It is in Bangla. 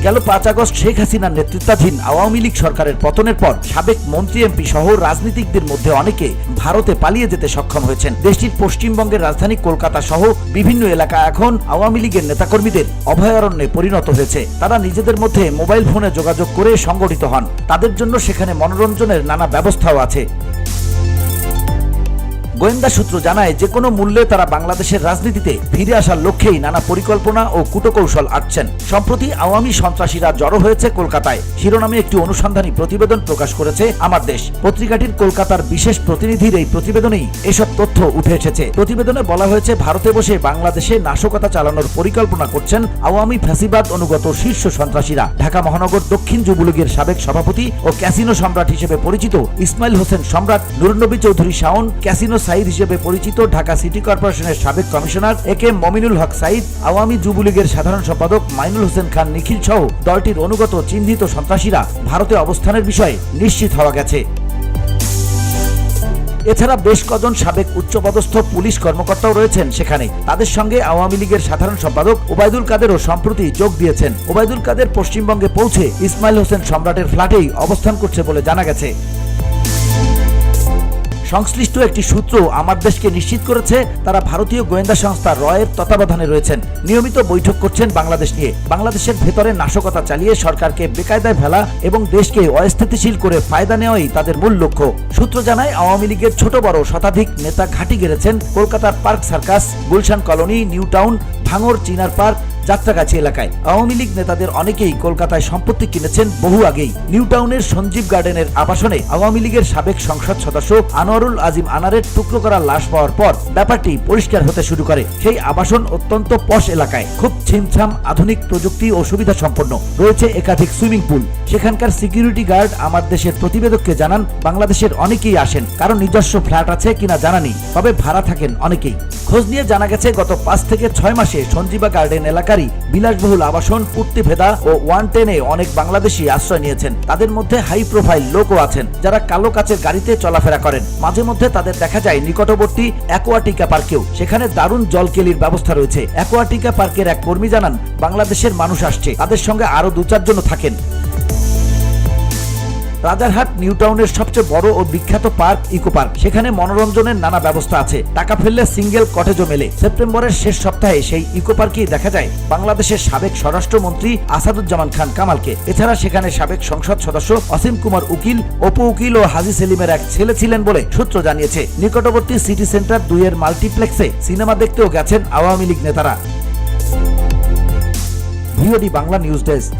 গেল 5 আগস্ট শেখ হাসিনার নেতৃত্বাধীন আওয়ামী লীগ সরকারের পতনের পর সাবেক মন্ত্রী এমপি সহ রাজনীতিকদের মধ্যে অনেকে ভারতে পালিয়ে যেতে সক্ষম হয়েছেন। দেশটির পশ্চিমবঙ্গের রাজধানী কলকাতা সহ বিভিন্ন এলাকা এখন আওয়ামী লীগের নেতাকর্মীদের অভয়ারণ্যে পরিণত হয়েছে। তারা নিজেদের মধ্যে মোবাইল ফোনে যোগাযোগ করে সংগঠিত হন। তাদের জন্য সেখানে মনোরঞ্জনের নানা ব্যবস্থাও আছে। গোয়েন্দা সূত্র জানায় যে কোনো মূল্যে তারা বাংলাদেশের রাজনীতিতে ফিরে আসার লক্ষ্যেই নানা পরিকল্পনা ও কূটকৌশল আঁটছেন। সম্প্রতি আওয়ামী সন্ত্রাসীরা জড়ো হয়েছে কলকাতায় শিরোনামে একটি অনুসন্ধানী প্রতিবেদন প্রকাশ করেছে আমার দেশ পত্রিকাটির কলকাতার বিশেষ প্রতিনিধির এই প্রতিবেদনেই এসব তথ্য উঠে এসেছে। প্রতিবেদনে বলা হয়েছে ভারতে বসে বাংলাদেশে নাশকতা চালানোর পরিকল্পনা করছেন আওয়ামী ফ্যাসিবাদ অনুগত শীর্ষ সন্ত্রাসীরা। ঢাকা মহানগর দক্ষিণ যুবলীগের সাবেক সভাপতি ও ক্যাসিনো সম্রাট হিসেবে পরিচিত ইসমাইল হোসেন সম্রাট, নুরুন্নবী চৌধুরী শাওন, ক্যাসিনো সাইদ হিসেবে পরিচিত ঢাকা সিটি কর্পোরেশনের সাবেক কমিশনার একে মমিনুল হক সাইদ, আওয়ামী যুবলীগের সাধারণ সম্পাদক মাইনুল হোসেন খান নিখিল সহ দলটির অনুগত চিহ্নিত সন্ত্রাসীরা ভারতে অবস্থানের বিষয়ে নিশ্চিত হওয়া গেছে। এছাড়া বেশ কজন সাবেক উচ্চপদস্থ পুলিশ কর্মকর্তাও রয়েছেন সেখানে। তাদের সঙ্গে আওয়ামী লীগের সাধারণ সম্পাদক ওবায়দুল কাদেরও সম্প্রতি যোগ দিয়েছেন। ওবায়দুল কাদের পশ্চিমবঙ্গে পৌঁছে ইসমাইল হোসেন সম্রাটের ফ্ল্যাটেই অবস্থান করছে বলে জানা গেছে। সংশ্লিষ্ট একটি সূত্র আমার দেশকে নিশ্চিত করেছে তারা ভারতীয় গোয়েন্দা সংস্থা রয়ের তত্ত্বাবধানে রয়েছেন, নিয়মিত বৈঠক করছেন বাংলাদেশ নিয়ে। বাংলাদেশের ভেতরে নাশকতা চালিয়ে সরকারকে বেকায়দায় ফেলা এবং দেশকে অস্থিতিশীল করে ফায়দা নেওয়াই তাদের মূল লক্ষ্য। সূত্র জানায় আওয়ামী লীগের ছোট বড় শতাধিক নেতা ঘাঁটি গেড়েছেন কলকাতার park circus, Gulshan colony, new town, ভাঙড়, চিনার পার্ক, যাত্রাগাছি এলাকায়। আওয়ামী লীগ নেতাদের অনেকেই কলকাতায় সম্পত্তি কিনেছেন বহু আগেই। নিউ টাউনের সঞ্জীব গার্ডেনের আবাসনে আওয়ামী লীগের সাবেক সংসদ সদস্য আনোয়ারুল আজিম আনারের টুকরো করা লাশ পাওয়ার পর ব্যাপারটি পরিষ্কার হতে শুরু করে। সেই আবাসন অত্যন্ত পশ এলাকায়, খুব ছিমছাম, আধুনিক প্রযুক্তি ও সুবিধা সম্পন্ন, রয়েছে একাধিক সুইমিং পুল। সেখানকার সিকিউরিটি গার্ড আমার দেশের প্রতিবেদককে জানান বাংলাদেশের অনেকেই আসেন, কারণ নিজস্ব ফ্ল্যাট আছে কিনা জানা নেই, তবে ভাড়া থাকেন অনেকেই। খোঁজ নিয়ে জানা গেছে গত 5 থেকে 6 মাসে সঞ্জীবা গার্ডেন এলাকারই বিলাসবহুল আবাসন পূর্তিভেদা ও 110-এ অনেক বাংলাদেশি আশ্রয় নিয়েছেন। তাদের মধ্যে হাই প্রোফাইল লোকও আছেন যারা কালো কাচের গাড়িতে চলাফেরা করেন। মাঝে মধ্যে তাদের দেখা যায় নিকটবর্তী অ্যাকোয়াটিকা পার্কেও। সেখানে দারুণ জলকেলির ব্যবস্থা রয়েছে। অ্যাকোয়াটিকা পার্কের এক কর্মী জানান বাংলাদেশের মানুষ আসছে, তাদের সঙ্গে আরো 2-4 জনও থাকেন। রাজারহাট নিউ টাউনের সবচেয়ে বড় ও বিখ্যাত পার্ক ইকো পার্ক। সেখানে মনোরঞ্জনের নানা ব্যবস্থা আছে। টাকা ফেললে সিঙ্গেল কটেজও মেলে। সেপ্টেম্বরের শেষ সপ্তাহে সেই ইকো পার্কেই দেখা যায় বাংলাদেশের সাবেক স্বরাষ্ট্রমন্ত্রী আসাদুজ্জামান খান কামালকে। এছাড়া সেখানে সাবেক সংসদ সদস্য অসীম কুমার উকিল, অপু উকিল ও হাজি সেলিমের এক ছেলে ছিলেন বলে সূত্র জানিয়েছে। নিকটবর্তী সিটি সেন্টার 2-এর মাল্টিপ্লেক্সে সিনেমা দেখতেও গেছেন আওয়ামী লীগ নেতারা। VOD Bangla news desk.